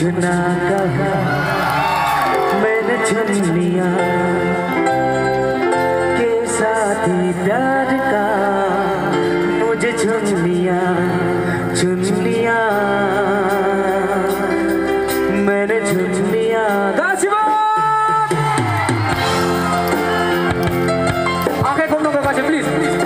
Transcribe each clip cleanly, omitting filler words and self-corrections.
कुछ ना कहा मैंने चुन लिया के साथी प्यार का मुझे चुन लिया मैंने चुन लिया। आंखें खोलो मेरे पास प्लीज प्लीज।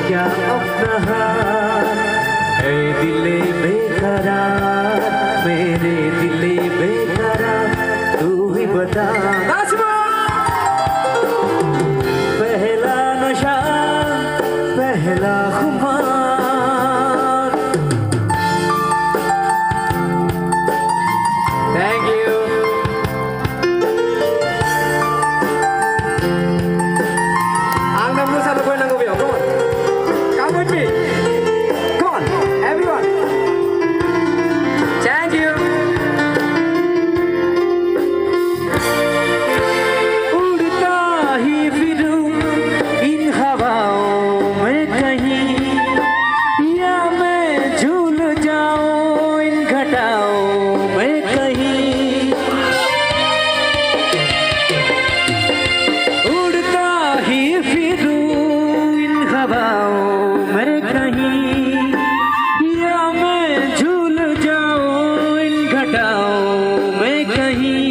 क्या अपना हाल है दिले बेकरार मेरे दिले बेकरार तू ही बता। पहला नशा पहला खुमार thank you. Anda belum satu poin nanggung biar, come on. Come with me. Come on, everyone. Thank you. उड़ता ही फिरूं इन हवाओं में कहीं या मैं झूल जाऊं इन घटाओं में कहीं। उड़ता ही फिरूं इन हवाओं में कहीं या मैं झूल जाऊं इन घटाओं में कहीं।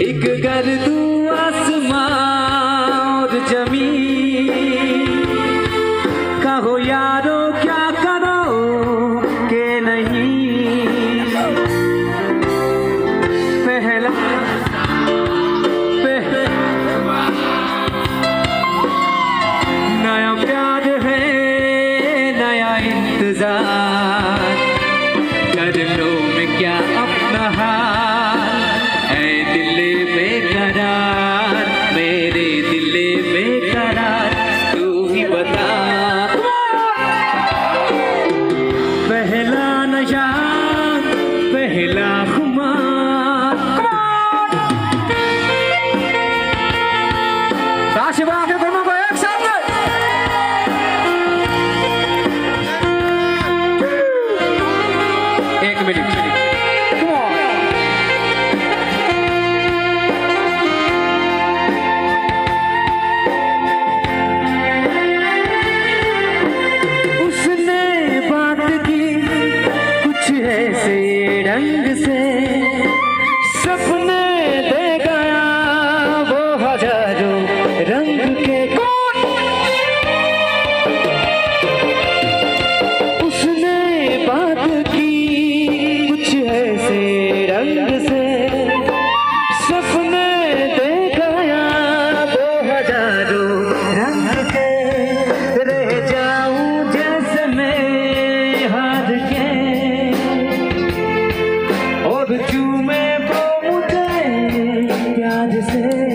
एक गर्दू आसमां और जमीन कहो यारो क्या करो के नहीं। पहला नया प्यार है नया इंतजार कर लो मैं क्या अपना हाल है दिले बेकरार मेरे दिले बेकरार तू ही बता। पहला नशा पहला खुमार आशीर्वाद के दोनों को एक साथ एक मिनट। उसने बात की कुछ ऐसे रंग से सपने दे गया वो हजारों रंग के। उसने बात की कुछ ऐसे रंग से सपने दे गया वो हजारों रंग के। रह जाऊं जैसे मैं हार के और चूमे वो मुझे प्यार से।